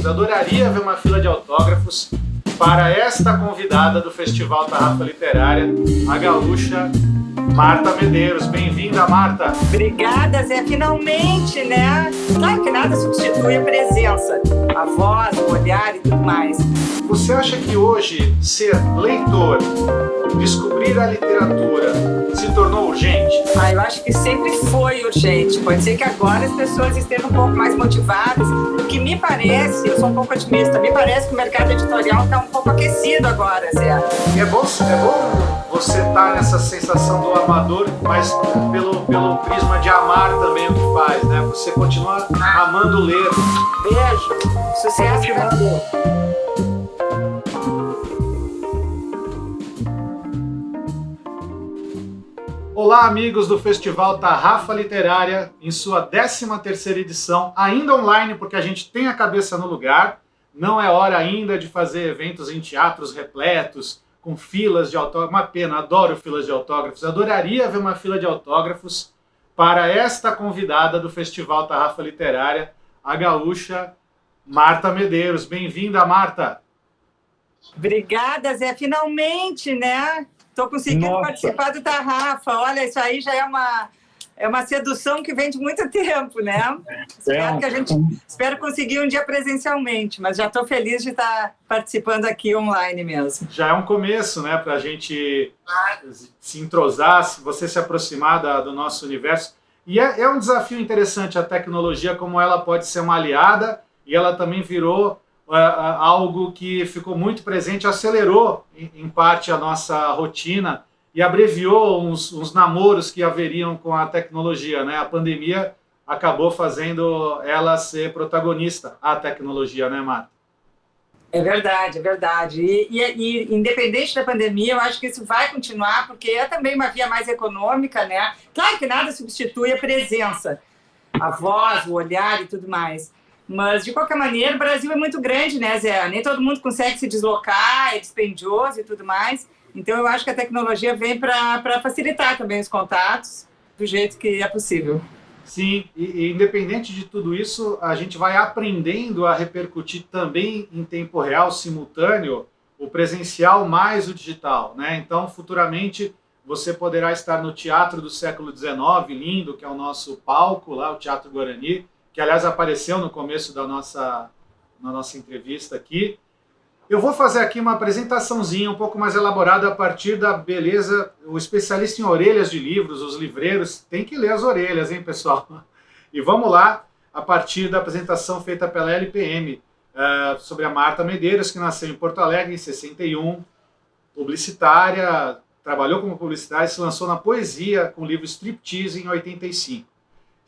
Adoraria ver uma fila de autógrafos para esta convidada do Festival Tarrafa Literária, a gaúcha Marta Medeiros. Bem-vinda, Marta. Obrigada, Zé. Finalmente, né? Claro que nada substitui a presença, a voz, o olhar e tudo mais. Você acha que hoje ser leitor, descobrir a literatura, se tornou urgente? Eu acho que sempre foi urgente. Pode ser que agora as pessoas estejam um pouco mais motivadas. O que me parece, eu sou um pouco otimista, me parece que o mercado editorial está um pouco aquecido agora, Zé. É bom você estar nessa sensação do amador, mas pelo prisma de amar também o que faz, né? Você continua amando ler. Beijo. Sucesso, Brasil. Olá, amigos do Festival Tarrafa Literária, em sua 13ª edição, ainda online, porque a gente tem a cabeça no lugar. Não é hora ainda de fazer eventos em teatros repletos, com filas de autógrafos. Uma pena, adoro filas de autógrafos. Adoraria ver uma fila de autógrafos para esta convidada do Festival Tarrafa Literária, a gaúcha Marta Medeiros. Bem-vinda, Marta. Obrigada, Zé. Finalmente, né? Estou conseguindo participar do Tarrafa. Olha, isso aí já é uma sedução que vem de muito tempo, né? Espero conseguir um dia presencialmente, mas já estou feliz de estar participando aqui online mesmo. Já é um começo, né, para a gente se entrosar, você se aproximar do nosso universo. E é um desafio interessante a tecnologia, como ela pode ser uma aliada, e ela também virou algo que ficou muito presente, acelerou em parte a nossa rotina e abreviou uns namoros que haveriam com a tecnologia, né? A pandemia acabou fazendo ela ser protagonista, a tecnologia, né, Marta? É verdade, é verdade. E independente da pandemia, eu acho que isso vai continuar, porque é também uma via mais econômica, né? Claro que nada substitui a presença, a voz, o olhar e tudo mais. Mas, de qualquer maneira, o Brasil é muito grande, né, Zé? Nem todo mundo consegue se deslocar, é dispendioso e tudo mais. Então, eu acho que a tecnologia vem para facilitar também os contatos do jeito que é possível. Sim, e independente de tudo isso, a gente vai aprendendo a repercutir também em tempo real, simultâneo, o presencial mais o digital, né? Então, futuramente, você poderá estar no Teatro do Século XIX, lindo, que é o nosso palco lá, o Teatro Guarani, que, aliás, apareceu no começo na nossa entrevista aqui. Eu vou fazer aqui uma apresentaçãozinha um pouco mais elaborada a partir da beleza. O especialista em orelhas de livros, os livreiros, tem que ler as orelhas, hein, pessoal? E vamos lá, a partir da apresentação feita pela LPM, sobre a Marta Medeiros, que nasceu em Porto Alegre em 61, publicitária, trabalhou como publicitária e se lançou na poesia com o livro Striptease em 85.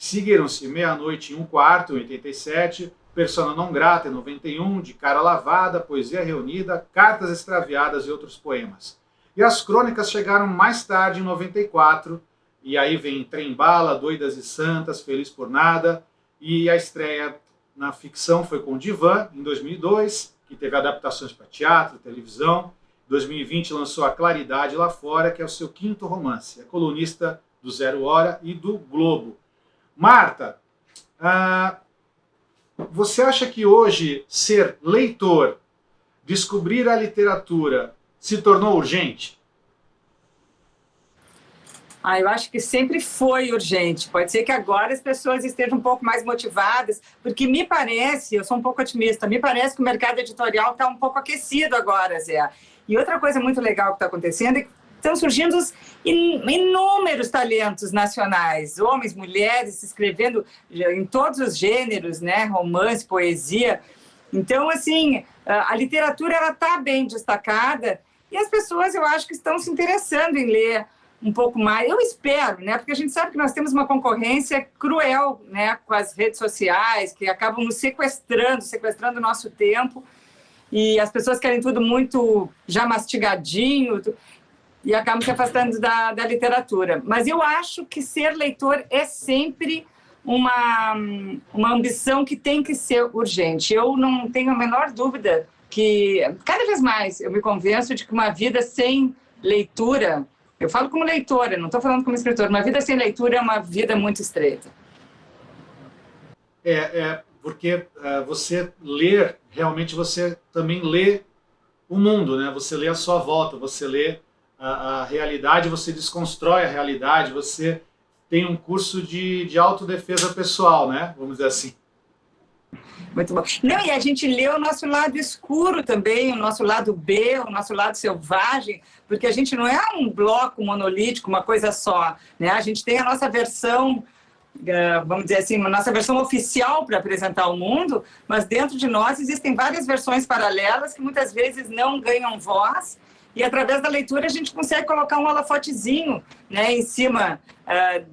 Seguiram-se Meia-Noite e um Quarto, em 87, Persona Non Grata, em 91, De Cara Lavada, Poesia Reunida, Cartas Extraviadas e outros poemas. E as crônicas chegaram mais tarde, em 94, e aí vem Trem-Bala, Doidas e Santas, Feliz por Nada, e a estreia na ficção foi com Divan, em 2002, que teve adaptações para teatro, televisão. Em 2020 lançou A Claridade Lá Fora, que é o seu 5º romance. É colunista do Zero Hora e do Globo. Marta, você acha que hoje ser leitor, descobrir a literatura, se tornou urgente? Eu acho que sempre foi urgente. Pode ser que agora as pessoas estejam um pouco mais motivadas, porque me parece, eu sou um pouco otimista, me parece que o mercado editorial está um pouco aquecido agora, Zé. E outra coisa muito legal que está acontecendo é que estão surgindo inúmeros talentos nacionais, homens, mulheres, escrevendo em todos os gêneros, né? Romance, poesia. Então, assim, a literatura ela está bem destacada e as pessoas, eu acho que estão se interessando em ler um pouco mais. Eu espero, né? Porque a gente sabe que nós temos uma concorrência cruel, né? Com as redes sociais, que acabam nos sequestrando o nosso tempo. E as pessoas querem tudo muito já mastigadinho e acabam se afastando da literatura. Mas eu acho que ser leitor é sempre uma ambição que tem que ser urgente. Eu não tenho a menor dúvida que, cada vez mais, eu me convenço de que uma vida sem leitura, eu falo como leitora, não estou falando como escritora, uma vida sem leitura é uma vida muito estreita. Porque você ler realmente você também lê o mundo, né? Você lê a sua volta, você lê a realidade, você desconstrói a realidade, você tem um curso de autodefesa pessoal, né? Vamos dizer assim. Muito bom. Não, e a gente lê o nosso lado escuro também, o nosso lado B, o nosso lado selvagem, porque a gente não é um bloco monolítico, uma coisa só, né? A gente tem a nossa versão, vamos dizer assim, a nossa versão oficial para apresentar ao mundo, mas dentro de nós existem várias versões paralelas que muitas vezes não ganham voz, e através da leitura a gente consegue colocar um holofotezinho, né, em cima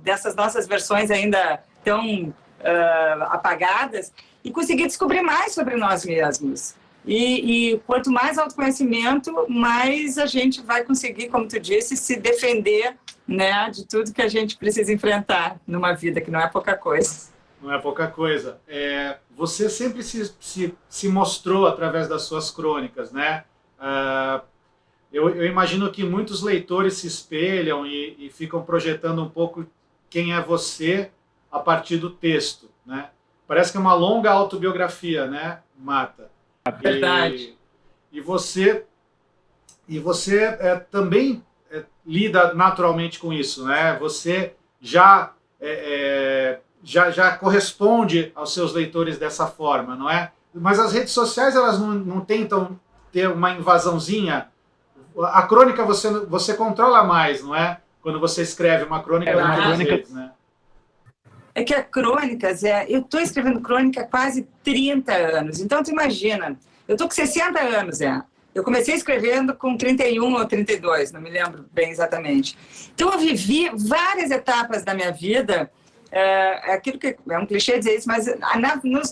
dessas nossas versões ainda tão apagadas, e conseguir descobrir mais sobre nós mesmos. E quanto mais autoconhecimento, mais a gente vai conseguir, como tu disse, se defender, né, de tudo que a gente precisa enfrentar numa vida, que não é pouca coisa. Não é pouca coisa. Você sempre se mostrou através das suas crônicas, né? Eu imagino que muitos leitores se espelham e ficam projetando um pouco quem é você a partir do texto, né? Parece que é uma longa autobiografia, né, Marta? Verdade. E você também lida naturalmente com isso, né? Você já corresponde aos seus leitores dessa forma, não é? Mas as redes sociais, elas não tentam ter uma invasãozinha. A crônica você controla mais, não é? Quando você escreve uma crônica nas redes, né? É que a crônica, Zé, eu estou escrevendo crônica há quase 30 anos. Então, tu imagina, eu estou com 60 anos, Zé. Eu comecei escrevendo com 31 ou 32, não me lembro bem exatamente. Então, eu vivi várias etapas da minha vida, aquilo que é um clichê dizer isso, mas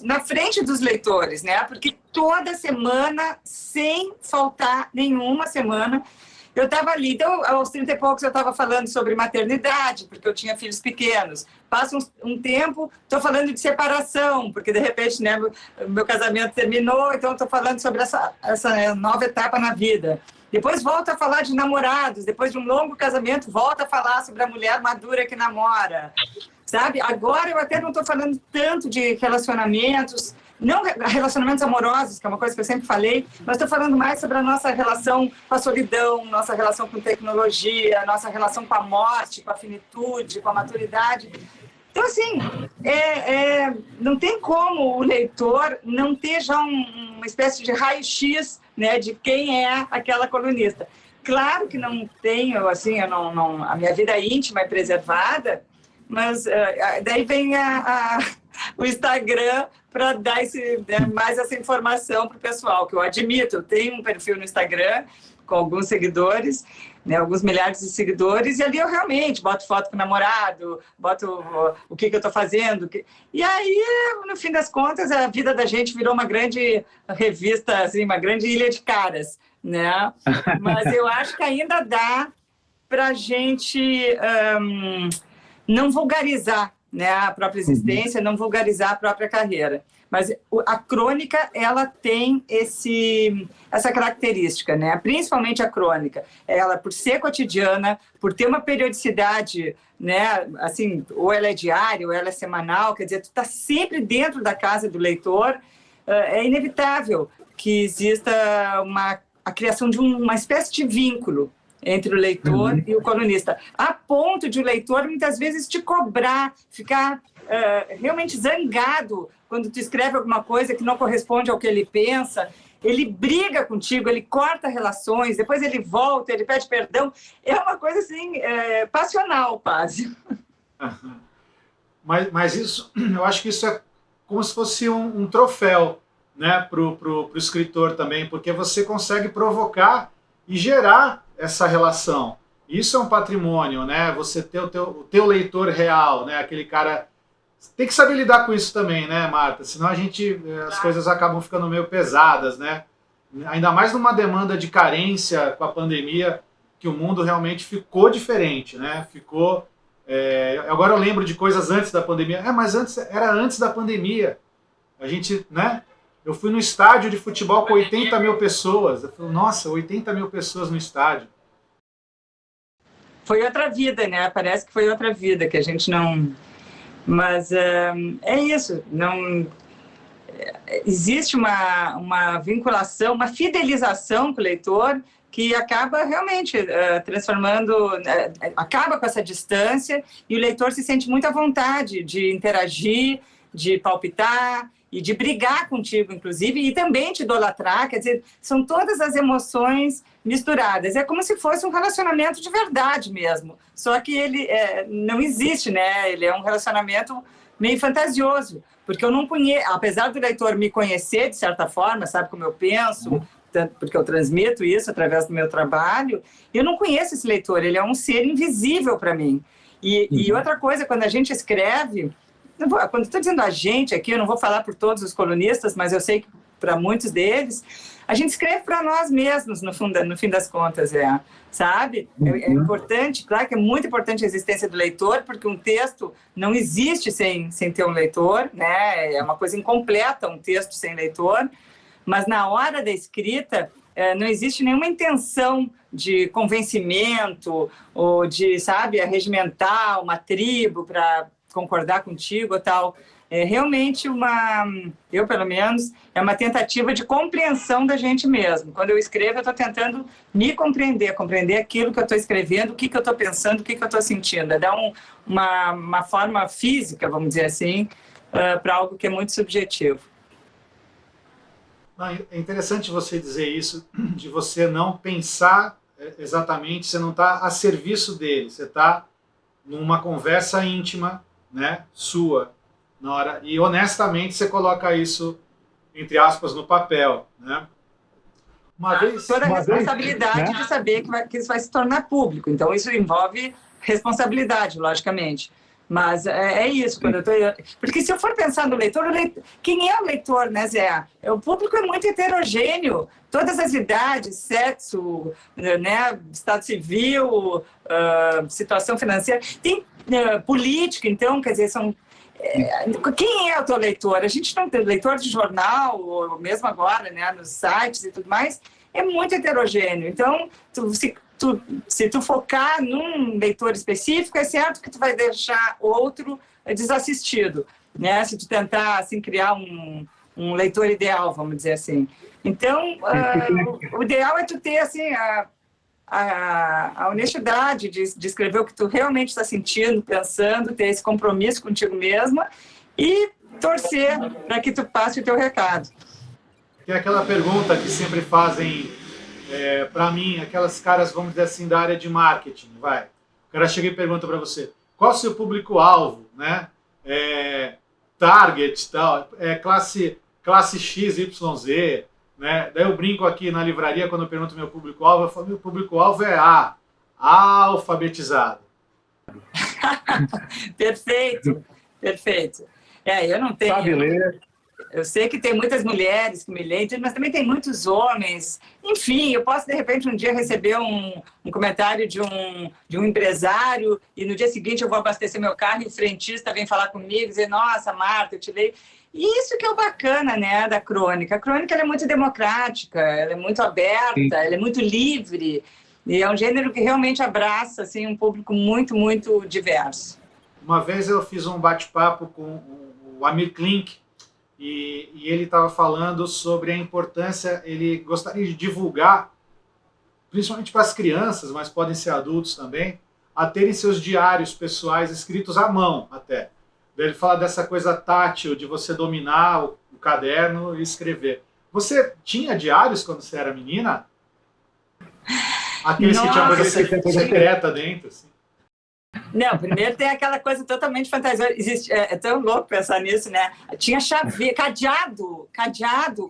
na frente dos leitores, né? Porque toda semana, sem faltar nenhuma semana, eu estava ali. Então, aos 30 e poucos, eu estava falando sobre maternidade, porque eu tinha filhos pequenos. Passa um tempo, estou falando de separação, porque, de repente, né, meu casamento terminou, então estou falando sobre essa nova etapa na vida. Depois volto a falar de namorados, depois de um longo casamento, volto a falar sobre a mulher madura que namora. Sabe? Agora eu até não estou falando tanto de relacionamentos, não relacionamentos amorosos, que é uma coisa que eu sempre falei, mas estou falando mais sobre a nossa relação com a solidão, nossa relação com tecnologia, nossa relação com a morte, com a finitude, com a maturidade. Então, assim, não tem como o leitor não ter já uma espécie de raio-x, né, de quem é aquela colunista. Claro que não tenho, assim, a minha vida íntima é preservada, mas daí vem o Instagram para dar mais essa informação para o pessoal, que eu admito. Eu tenho um perfil no Instagram com alguns seguidores, né, alguns milhares de seguidores, e ali eu realmente boto foto com o namorado, boto o que eu estou fazendo. E aí, no fim das contas, a vida da gente virou uma grande revista, assim, uma grande ilha de caras, né? Mas eu acho que ainda dá para a gente não vulgarizar, né, a própria existência, não vulgarizar a própria carreira. Mas a crônica, ela tem essa característica, né? Principalmente a crônica. Ela, por ser cotidiana, por ter uma periodicidade, né? Assim, ou ela é diária, ou ela é semanal, quer dizer, tu está sempre dentro da casa do leitor, é inevitável que exista a criação de uma espécie de vínculo entre o leitor e o colunista, a ponto de o leitor muitas vezes te cobrar, ficar realmente zangado quando tu escreve alguma coisa que não corresponde ao que ele pensa. Ele briga contigo, ele corta relações, depois ele volta, ele pede perdão. É uma coisa assim, passional, quase. Mas isso, eu acho que isso é como se fosse um troféu, né, pro escritor também, porque você consegue provocar e gerar essa relação. Isso é um patrimônio, né? Você ter o teu leitor real, né? Aquele cara... Tem que saber lidar com isso também, né, Marta? Senão as coisas acabam ficando meio pesadas, né? Ainda mais numa demanda de carência com a pandemia, que o mundo realmente ficou diferente, né? Ficou... agora eu lembro de coisas antes da pandemia. Mas era antes da pandemia. A gente, né? Eu fui no estádio de futebol com 80 mil pessoas. Eu falei, nossa, 80 mil pessoas no estádio. Foi outra vida, né? Parece que foi outra vida, que a gente não... Mas é isso. Não... existe uma vinculação, uma fidelização com o leitor que acaba realmente transformando, acaba com essa distância e o leitor se sente muito à vontade de interagir, de palpitar e de brigar contigo, inclusive, e também te idolatrar. Quer dizer, são todas as emoções misturadas. É como se fosse um relacionamento de verdade mesmo, só que ele não existe, né? Ele é um relacionamento meio fantasioso, porque eu não conheço, apesar do leitor me conhecer de certa forma, sabe como eu penso, porque eu transmito isso através do meu trabalho, eu não conheço esse leitor, ele é um ser invisível para mim. E outra coisa, quando a gente escreve, quando estou dizendo a gente aqui, eu não vou falar por todos os colunistas, mas eu sei que para muitos deles, a gente escreve para nós mesmos, no fim das contas, sabe? É importante, claro que é muito importante a existência do leitor, porque um texto não existe sem ter um leitor, né? É uma coisa incompleta um texto sem leitor, mas na hora da escrita não existe nenhuma intenção de convencimento ou de, sabe, arregimentar uma tribo para concordar contigo ou tal. É realmente eu pelo menos, é uma tentativa de compreensão da gente mesmo. Quando eu escrevo, eu estou tentando me compreender aquilo que eu estou escrevendo, o que eu estou pensando, o que eu estou sentindo. É dar uma forma física, vamos dizer assim, para algo que é muito subjetivo. É interessante você dizer isso, de você não pensar exatamente, você não está a serviço dele, você está numa conversa íntima, né, sua, na hora, e honestamente você coloca isso, entre aspas, no papel, né? Toda a responsabilidade de saber que isso vai se tornar público, então isso envolve responsabilidade, logicamente. Mas é isso, quando eu tô... Porque se eu for pensar no leitor, quem é o leitor, né, Zé? O público é muito heterogêneo, todas as idades, sexo, né, estado civil, situação financeira, tem política, então, quer dizer, quem é o teu leitor? A gente não tem leitor de jornal, ou mesmo agora, né, nos sites e tudo mais, é muito heterogêneo. Então, se tu focar num leitor específico, é certo que tu vai deixar outro desassistido, né? Se tu tentar assim, criar um leitor ideal, vamos dizer assim. Então, o ideal é tu ter assim, a honestidade de escrever o que tu realmente está sentindo, pensando, ter esse compromisso contigo mesma e torcer para que tu passe o teu recado. Tem aquela pergunta que sempre fazem para mim, aquelas caras, vamos dizer assim, da área de marketing, vai. O cara chega e pergunta para você, qual é o seu público-alvo, né? Target, tal, classe X, Y, Z, né? Daí eu brinco aqui na livraria, quando eu pergunto meu público-alvo, eu falo, meu público-alvo é alfabetizado. Perfeito, perfeito. Eu não tenho... Sabe ler. Eu sei que tem muitas mulheres que me leem, mas também tem muitos homens. Enfim, eu posso, de repente, um dia receber um comentário de um empresário e no dia seguinte eu vou abastecer meu carro e o frentista vem falar comigo e dizer, nossa, Marta, eu te leio. E isso que é o bacana, né, da crônica. A crônica ela é muito democrática, ela é muito aberta, ela é muito livre. E é um gênero que realmente abraça assim, um público muito, muito diverso. Uma vez eu fiz um bate-papo com o Amir Klink, e ele estava falando sobre a importância, ele gostaria de divulgar, principalmente para as crianças, mas podem ser adultos também, a terem seus diários pessoais escritos à mão até. Ele fala dessa coisa tátil, de você dominar o caderno e escrever. Você tinha diários quando você era menina? Aqueles que tinham coisa secreta dentro, assim. Não, primeiro tem aquela coisa totalmente fantasiosa. É tão louco pensar nisso, né? Tinha cadeado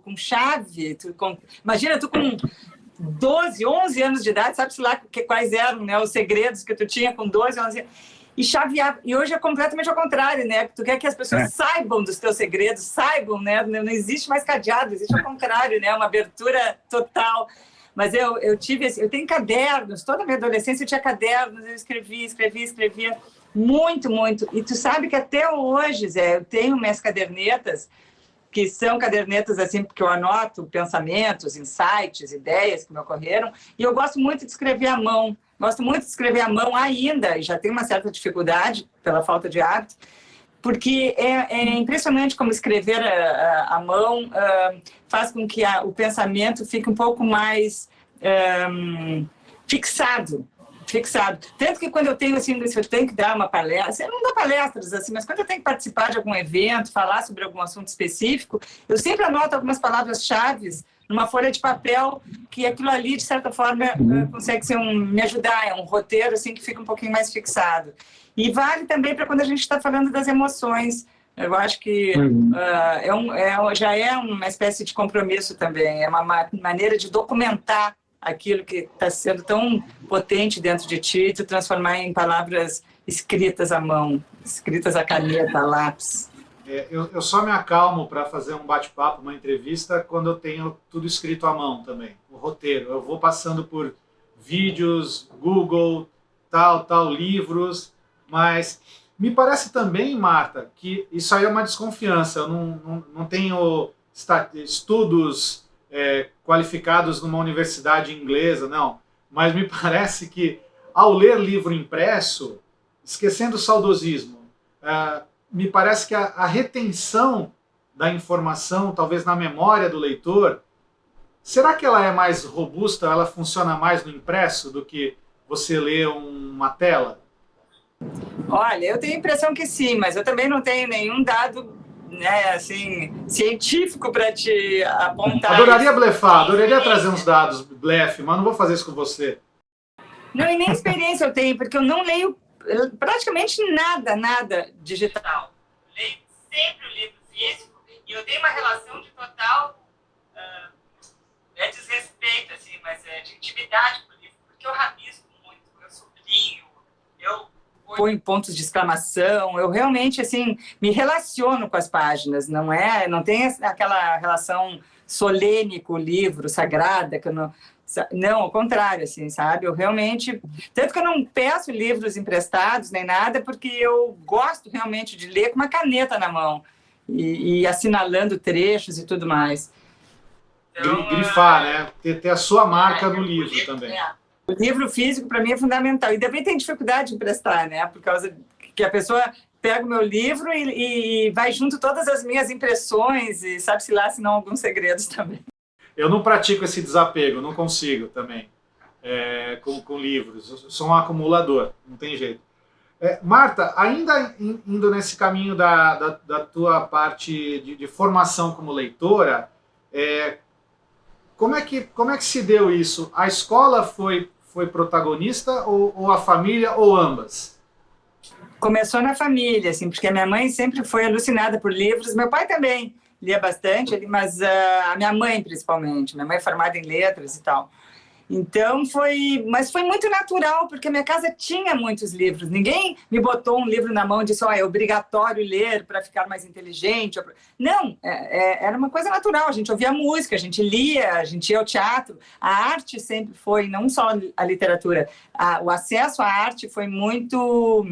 com chave. Imagina, tu com 12, 11 anos de idade, sabe-se lá quais eram, né, os segredos que tu tinha com 12, 11 anos. E chavear. E hoje é completamente ao contrário, né? Tu quer que as pessoas saibam dos teus segredos, saibam, né? Não existe mais cadeado, existe ao contrário, né? Uma abertura total. Mas eu tenho cadernos, toda a minha adolescência eu tinha cadernos, eu escrevia muito, muito. E tu sabe que até hoje, Zé, eu tenho minhas cadernetas, que são cadernetas assim, porque eu anoto pensamentos, insights, ideias que me ocorreram, e eu gosto muito de escrever à mão. Gosto muito de escrever à mão ainda, e já tenho uma certa dificuldade pela falta de hábito, porque é impressionante como escrever à mão faz com que o pensamento fique um pouco mais fixado. Tanto que quando eu tenho, assim, se eu tenho que dar uma palestra, eu não dou palestras, assim, mas quando eu tenho que participar de algum evento, falar sobre algum assunto específico, eu sempre anoto algumas palavras-chave numa folha de papel, que aquilo ali, de certa forma, consegue ser me ajudar, é um roteiro, assim, que fica um pouquinho mais fixado. E vale também para quando a gente está falando das emoções. Eu acho que já é uma espécie de compromisso também, é uma maneira de documentar aquilo que está sendo tão potente dentro de ti, de transformar em palavras escritas à mão, escritas a caneta, a lápis. Eu só me acalmo para fazer um bate-papo, uma entrevista, quando eu tenho tudo escrito à mão também, o roteiro. Eu vou passando por vídeos, Google, tal, livros, mas me parece também, Marta, que isso aí é uma desconfiança. Eu não tenho estudos qualificados numa universidade inglesa, não. Mas me parece que, ao ler livro impresso, esquecendo o saudosismo, me parece que a retenção da informação, talvez na memória do leitor, será que ela é mais robusta, ela funciona mais no impresso do que você ler uma tela? Olha, eu tenho a impressão que sim, mas eu também não tenho nenhum dado, né, assim, científico para te apontar. Adoraria blefar, adoraria trazer uns dados, blefe, mas não vou fazer isso com você. Não, e nem experiência eu tenho, porque eu não leio praticamente nada digital. Leio sempre o livro físico e eu tenho uma relação de total desrespeito, assim, mas de intimidade com o livro, porque eu rabisco muito, eu sublinho, eu põe pontos de exclamação, eu realmente, assim, me relaciono com as páginas, não tem aquela relação solene com o livro, sagrada, que eu não, ao contrário, assim, sabe? Eu realmente, tanto que eu não peço livros emprestados nem nada, porque eu gosto realmente de ler com uma caneta na mão e assinalando trechos e tudo mais. Então, grifar, né? Ter a sua marca no livro também. O livro físico, para mim, é fundamental. E também tem dificuldade de emprestar, né? Por causa que a pessoa pega o meu livro e vai junto todas as minhas impressões e sabe-se lá se não alguns segredos também. Eu não pratico esse desapego, não consigo também com livros. Eu sou um acumulador, não tem jeito. Marta, ainda indo nesse caminho da tua parte de formação como leitora, como é que se deu isso? A escola foi protagonista ou a família ou ambas? Começou na família, assim, porque a minha mãe sempre foi alucinada por livros, meu pai também lia bastante, mas a minha mãe principalmente, minha mãe é formada em letras e tal. Então mas foi muito natural, porque a minha casa tinha muitos livros. Ninguém me botou um livro na mão e disse, é obrigatório ler para ficar mais inteligente. Não, era uma coisa natural. A gente ouvia música, a gente lia, a gente ia ao teatro. A arte sempre foi, não só a literatura, o acesso à arte foi muito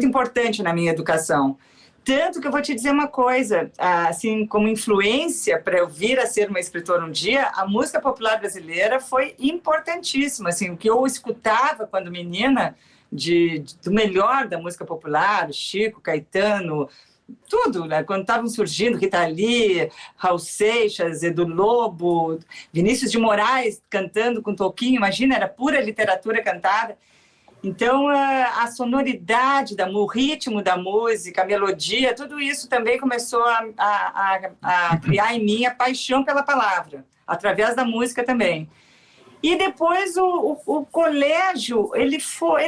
importante na minha educação. Tanto que eu vou te dizer uma coisa, assim, como influência para eu vir a ser uma escritora um dia, a música popular brasileira foi importantíssima. Assim, o que eu escutava quando menina, do melhor da música popular, Chico, Caetano, tudo, né? Quando estavam surgindo Rita Lee, Raul Seixas, Edu Lobo, Vinícius de Moraes cantando com Toquinho, imagina, era pura literatura cantada. Então, a sonoridade, o ritmo da música, a melodia, tudo isso também começou a criar em mim a paixão pela palavra, através da música também. E depois o colégio, ele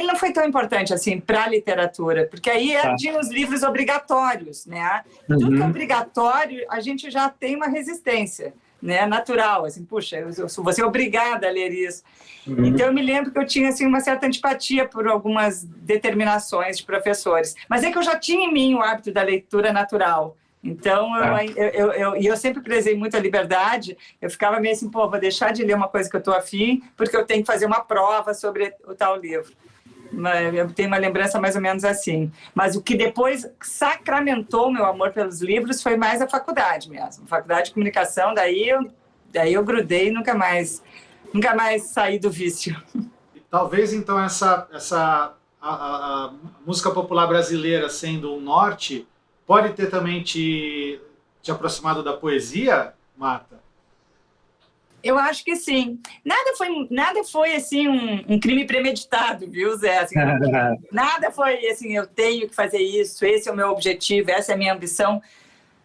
não foi tão importante assim para a literatura, porque aí tinha os livros obrigatórios, né? Tudo que é obrigatório, a gente já tem uma resistência, né, natural, assim, puxa, eu vou ser obrigada a ler isso. Então, eu me lembro que eu tinha, assim, uma certa antipatia por algumas determinações de professores. Mas é que eu já tinha em mim o hábito da leitura natural. Então, eu sempre prezei muito a liberdade. Eu ficava meio assim, vou deixar de ler uma coisa que eu estou afim, porque eu tenho que fazer uma prova sobre o tal livro. Eu tenho uma lembrança mais ou menos assim. Mas o que depois sacramentou meu amor pelos livros foi mais a faculdade mesmo. A faculdade de comunicação, daí eu grudei e nunca mais saí do vício. Talvez, então, essa a música popular brasileira sendo um norte, pode ter também te aproximado da poesia, Marta? Eu acho que sim. Nada foi assim um crime premeditado, viu, Zé? Assim, nada foi assim, eu tenho que fazer isso, esse é o meu objetivo, essa é a minha ambição.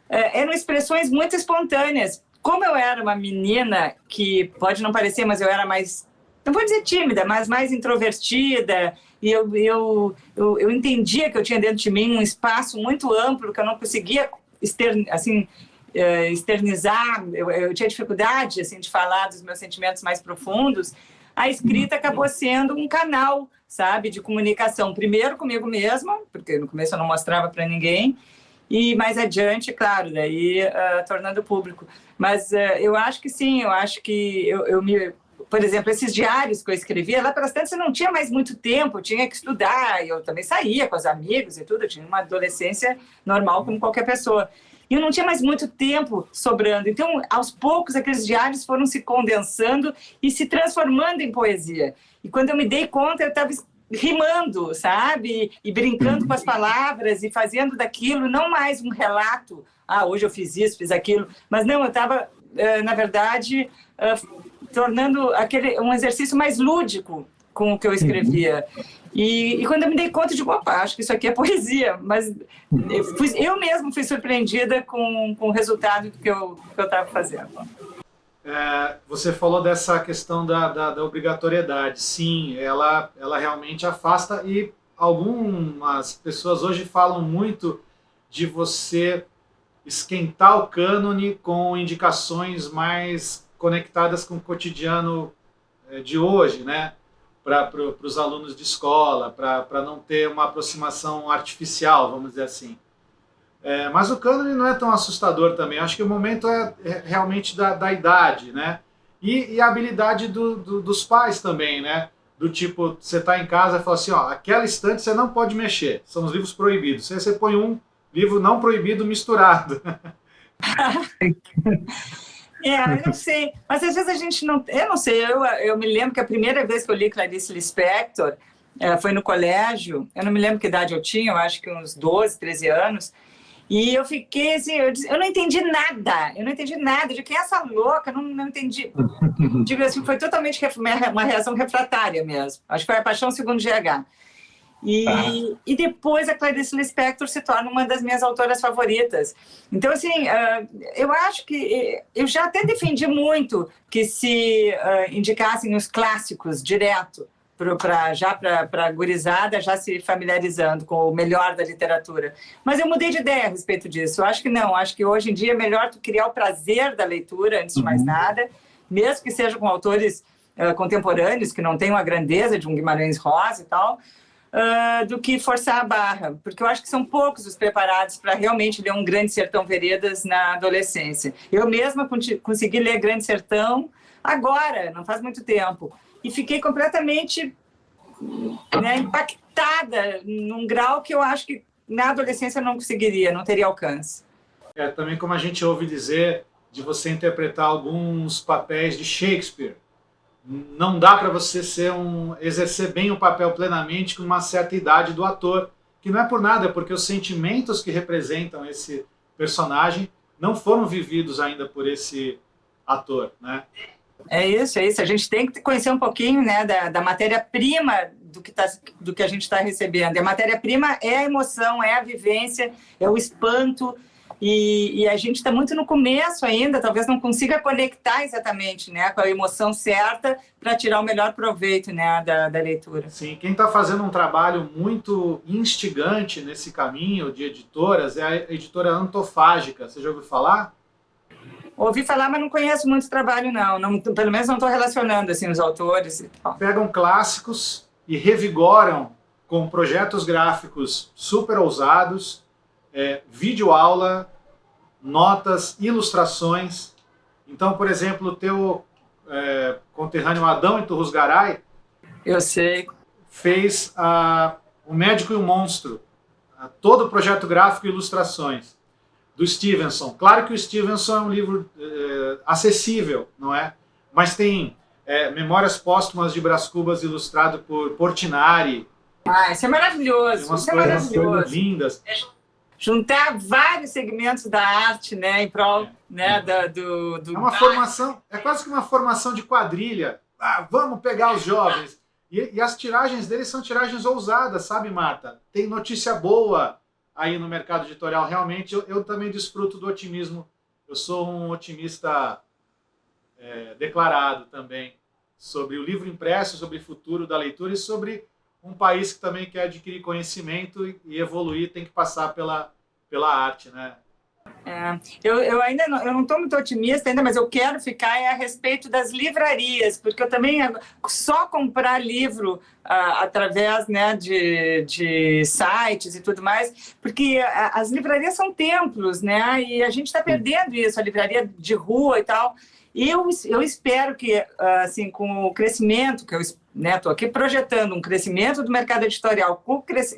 Eram expressões muito espontâneas. Como eu era uma menina que pode não parecer, mas eu era mais, não vou dizer tímida, mas mais introvertida, e eu entendia que eu tinha dentro de mim um espaço muito amplo que eu não conseguia externizar, eu tinha dificuldade assim, de falar dos meus sentimentos mais profundos. A escrita acabou sendo um canal, sabe, de comunicação, primeiro comigo mesma, porque no começo eu não mostrava para ninguém, e mais adiante, claro, daí tornando público. Mas eu acho que sim, eu acho que por exemplo, esses diários que eu escrevia, lá pelas tantas eu não tinha mais muito tempo, eu tinha que estudar, eu também saía com os amigos e tudo, eu tinha uma adolescência normal como qualquer pessoa. E eu não tinha mais muito tempo sobrando. Então, aos poucos, aqueles diários foram se condensando e se transformando em poesia. E quando eu me dei conta, eu estava rimando, sabe? E brincando com as palavras e fazendo daquilo não mais um relato. Ah, hoje eu fiz isso, fiz aquilo. Mas não, eu estava, na verdade, tornando um exercício mais lúdico com o que eu escrevia. E quando eu me dei conta, eu digo, opa, acho que isso aqui é poesia. Mas eu mesma fui surpreendida com o resultado que eu estava fazendo. Você falou dessa questão da obrigatoriedade. Sim, ela realmente afasta, e algumas pessoas hoje falam muito de você esquentar o cânone com indicações mais conectadas com o cotidiano de hoje, né? Para os alunos de escola, para não ter uma aproximação artificial, vamos dizer assim. Mas o cânone não é tão assustador também. Acho que o momento é realmente da idade, né? E a habilidade dos pais também, né? Do tipo, você está em casa e fala assim, ó, aquela estante você não pode mexer, são os livros proibidos. Aí você põe um livro não proibido misturado. Eu não sei, mas às vezes a gente não... Eu não sei, eu me lembro que a primeira vez que eu li Clarice Lispector foi no colégio, eu não me lembro que idade eu tinha, eu acho que uns 12, 13 anos, e eu fiquei assim, eu não entendi nada, de quem é essa louca, não entendi. Digo assim, foi totalmente uma reação refratária mesmo, acho que foi a paixão segundo GH. E depois a Clarice Lispector se torna uma das minhas autoras favoritas. Então, assim, eu acho que... Eu já até defendi muito que se indicassem os clássicos direto, para a gurizada já se familiarizando com o melhor da literatura. Mas eu mudei de ideia a respeito disso. Eu acho que não. Acho que hoje em dia é melhor tu criar o prazer da leitura, antes de mais nada, mesmo que seja com autores contemporâneos, que não tenham a grandeza de um Guimarães Rosa e tal, do que forçar a barra, porque eu acho que são poucos os preparados para realmente ler um Grande Sertão Veredas na adolescência. Eu mesma consegui ler Grande Sertão agora, não faz muito tempo, e fiquei completamente impactada num grau que eu acho que na adolescência não conseguiria, não teria alcance. Também como a gente ouve dizer de você interpretar alguns papéis de Shakespeare, não dá para você exercer bem o papel plenamente com uma certa idade do ator, que não é por nada, é porque os sentimentos que representam esse personagem não foram vividos ainda por esse ator, né? É isso. A gente tem que conhecer um pouquinho, né, da matéria-prima do que a gente está recebendo. E a matéria-prima é a emoção, é a vivência, é o espanto. E a gente está muito no começo ainda, talvez não consiga conectar exatamente, né, com a emoção certa para tirar o melhor proveito, né, da leitura. Sim, quem está fazendo um trabalho muito instigante nesse caminho de editoras é a editora Antofágica. Você já ouviu falar? Ouvi falar, mas não conheço muito trabalho, não. Pelo menos não estou relacionando assim, os autores e tal. Pegam clássicos e revigoram com projetos gráficos super ousados, videoaula, notas, ilustrações. Então, por exemplo, o teu conterrâneo Adão Iturrusgaray, eu sei, fez O Médico e o Monstro, todo o projeto gráfico e ilustrações do Stevenson. Claro que o Stevenson é um livro acessível, não é? Mas tem Memórias Póstumas de Brás Cubas, ilustrado por Portinari, Isso é maravilhoso. Tem umas Isso é coisas maravilhoso. lindas. Juntar vários segmentos da arte, né, em prol, né, É uma formação, é quase que uma formação de quadrilha. Vamos pegar os jovens. E as tiragens deles são tiragens ousadas, sabe, Marta? Tem notícia boa aí no mercado editorial. Realmente, eu também desfruto do otimismo. Eu sou um otimista declarado também sobre o livro impresso, sobre o futuro da leitura e sobre um país que também quer adquirir conhecimento e evoluir, tem que passar pela arte, né? Eu ainda não estou muito otimista ainda, mas eu quero ficar a respeito das livrarias, porque eu também só comprar livro através, né, de sites e tudo mais, porque as livrarias são templos, né, e a gente está perdendo isso, a livraria de rua e tal. E eu espero que, assim, com o crescimento que eu estou aqui projetando um crescimento do mercado editorial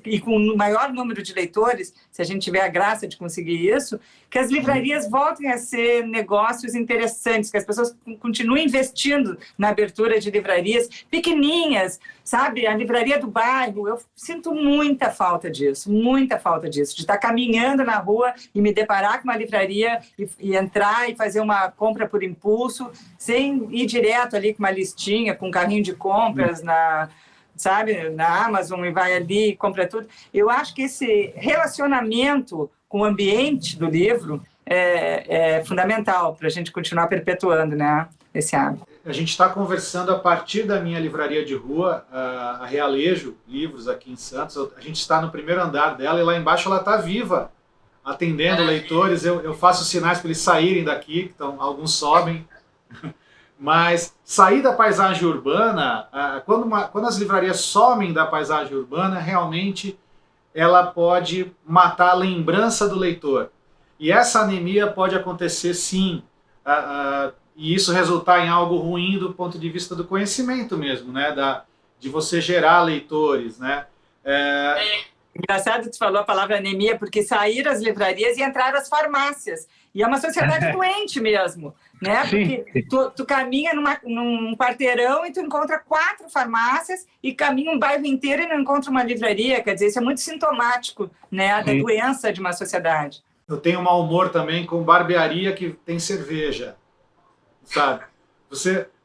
e com o maior número de leitores, se a gente tiver a graça de conseguir isso, que as livrarias voltem a ser negócios interessantes, que as pessoas continuem investindo na abertura de livrarias pequeninhas, sabe? A livraria do bairro, eu sinto muita falta disso, de estar caminhando na rua e me deparar com uma livraria e entrar e fazer uma compra por impulso, sem ir direto ali com uma listinha, com um carrinho de compras, na Amazon, e vai ali e compra tudo. Eu acho que esse relacionamento com o ambiente do livro é fundamental para a gente continuar perpetuando, né, esse hábito. A gente está conversando a partir da minha livraria de rua, a Realejo Livros, aqui em Santos. A gente está no primeiro andar dela e lá embaixo ela está viva, atendendo leitores. Eu faço sinais para eles saírem daqui, então alguns sobem. Mas sair da paisagem urbana, quando as livrarias somem da paisagem urbana, realmente ela pode matar a lembrança do leitor. E essa anemia pode acontecer, sim, e isso resultar em algo ruim do ponto de vista do conhecimento mesmo, né? De você gerar leitores, né? Engraçado que tu falou a palavra anemia, porque saíram as livrarias e entraram as farmácias. E é uma sociedade doente mesmo, né? Porque tu caminha num quarteirão e tu encontra 4 farmácias e caminha um bairro inteiro e não encontra uma livraria. Quer dizer, isso é muito sintomático, né, da doença de uma sociedade. Eu tenho mau humor também com barbearia que tem cerveja, sabe?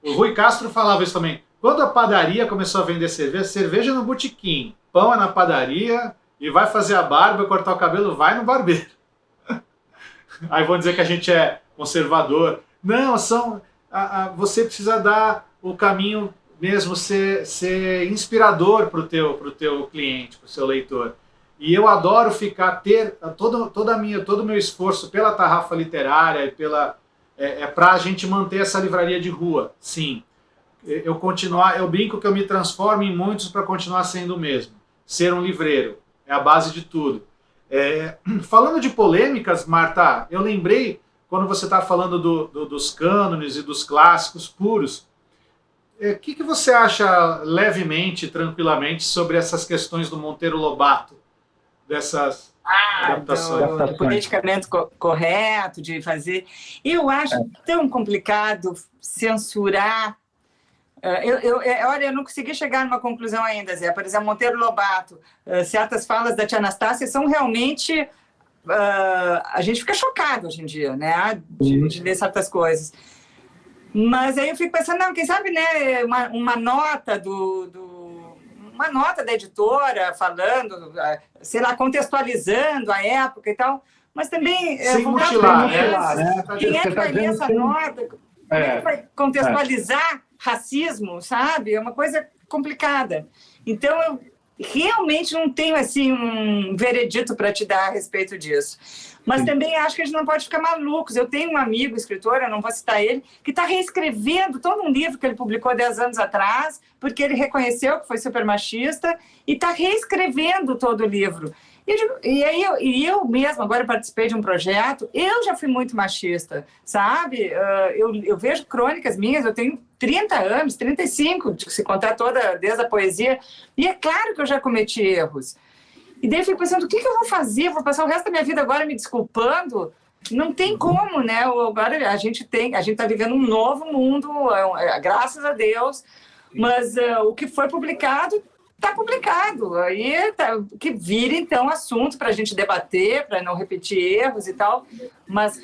O Rui Castro falava isso também. Quando a padaria começou a vender cerveja no botequim, pão é na padaria, e vai fazer a barba, cortar o cabelo, vai no barbeiro. Aí vão dizer que a gente é conservador. Não, você precisa dar o caminho mesmo, ser inspirador para o teu cliente, para o seu leitor. E eu adoro ter todo o meu esforço pela Tarrafa Literária, para a gente manter essa livraria de rua, sim. Eu brinco que eu me transformo em muitos para continuar sendo o mesmo. Ser um livreiro é a base de tudo. Falando de polêmicas, Marta, eu lembrei, quando você está falando dos cânones e dos clássicos puros, o que você acha levemente, tranquilamente, sobre essas questões do Monteiro Lobato, dessas adaptações? Do politicamente correto, de fazer... Eu acho tão complicado censurar. Olha, eu não consegui chegar numa conclusão ainda, Zé. Por exemplo, Monteiro Lobato, certas falas da tia Anastácia são realmente... a gente fica chocado hoje em dia, né, de ler certas coisas. Mas aí eu fico pensando, não, quem sabe, né, uma nota uma nota da editora falando, sei lá, contextualizando a época e tal, mas também... Sem mutilar, né? Quem é que vai ler essa nota? Como é que vai contextualizar racismo, sabe? É uma coisa complicada. Então, eu realmente não tenho assim um veredito para te dar a respeito disso. Mas também acho que a gente não pode ficar malucos. Eu tenho um amigo, escritor, eu não vou citar ele, que está reescrevendo todo um livro que ele publicou 10 anos atrás, porque ele reconheceu que foi super machista, e está reescrevendo todo o livro. E eu mesma, agora participei de um projeto, eu já fui muito machista, sabe? Eu vejo crônicas minhas, eu tenho 30 anos, 35, se contar desde a poesia, e é claro que eu já cometi erros. E daí eu fico pensando, o que eu vou fazer? Eu vou passar o resto da minha vida agora me desculpando? Não tem como, né? Agora a gente está vivendo um novo mundo, graças a Deus, mas o que foi publicado tá complicado. Aí que vira, então, assunto para a gente debater, para não repetir erros e tal. Mas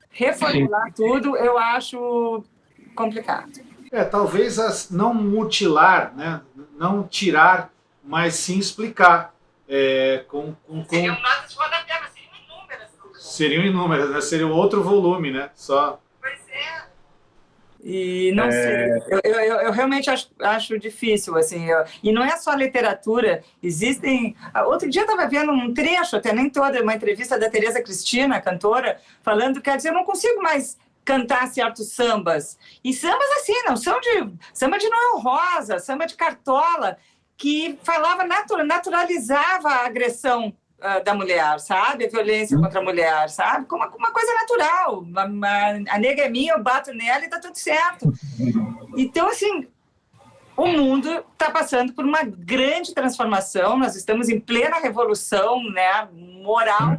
reformular tudo, eu acho complicado. Talvez não mutilar, né? Não tirar, mas sim explicar. Seriam notas de rodapé, mas seriam inúmeras. Seriam inúmeras, né? Seria outro volume, né? Só. Pois é. E não sei, eu realmente acho difícil, assim, e não é só literatura, existem... Outro dia eu estava vendo um trecho, até nem toda, uma entrevista da Tereza Cristina, cantora, falando que, quer dizer, eu não consigo mais cantar certos sambas, e sambas assim, não são samba de Noel Rosa, samba de Cartola, que falava, naturalizava a agressão da mulher, sabe? A violência contra a mulher, sabe? Como uma coisa natural. A nega é minha, eu bato nela e tá tudo certo. Então, assim, o mundo está passando por uma grande transformação, nós estamos em plena revolução, né, moral,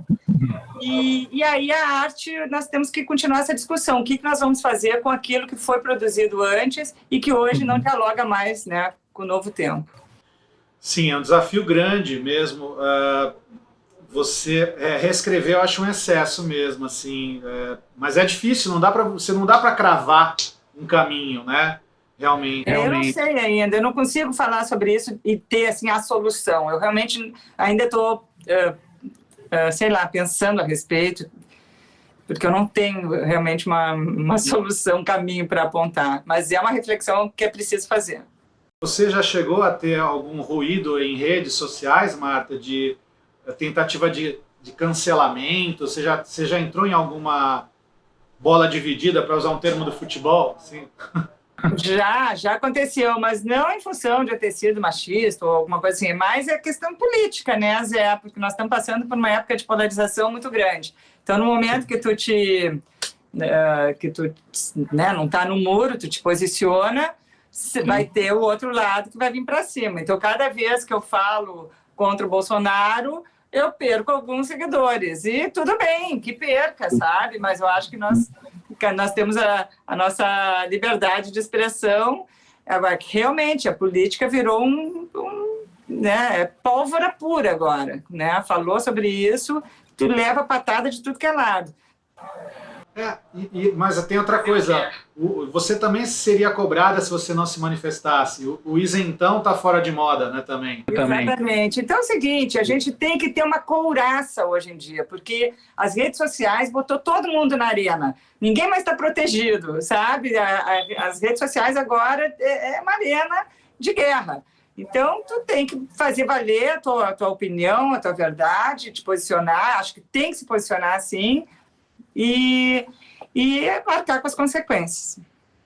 e aí a arte, nós temos que continuar essa discussão. O que nós vamos fazer com aquilo que foi produzido antes e que hoje não dialoga mais, né, com o novo tempo? Sim, é um desafio grande mesmo. Você reescrever, eu acho um excesso mesmo, assim, mas é difícil, você não dá para cravar um caminho, né? Realmente. Eu não sei ainda, eu não consigo falar sobre isso e ter assim a solução. Eu realmente ainda estou, sei lá, pensando a respeito, porque eu não tenho realmente uma solução, um caminho para apontar, mas é uma reflexão que é preciso fazer. Você já chegou a ter algum ruído em redes sociais, Marta, de tentativa de cancelamento? Você já entrou em alguma bola dividida, para usar um termo do futebol? Sim. Já aconteceu, mas não em função de eu ter sido machista ou alguma coisa assim, mas é questão política, né, Zé? Porque nós estamos passando por uma época de polarização muito grande. Então, no momento que tu né, não está no muro, tu te posiciona, vai ter o outro lado que vai vir para cima. Então, cada vez que eu falo contra o Bolsonaro, eu perco alguns seguidores. E tudo bem, que perca, sabe? Mas eu acho que nós temos a nossa liberdade de expressão. Agora, realmente, a política virou né, pólvora pura agora. Né? Falou sobre isso, tu leva patada de tudo que é lado. Mas tem outra coisa, você também seria cobrada se você não se manifestasse. O isentão está fora de moda, né, também. Exatamente. Então é o seguinte, a gente tem que ter uma couraça hoje em dia, porque as redes sociais botou todo mundo na arena. Ninguém mais está protegido, sabe? As redes sociais agora é uma arena de guerra. Então, tu tem que fazer valer a tua opinião, a tua verdade, te posicionar. Acho que tem que se posicionar, sim, e marcar com as consequências.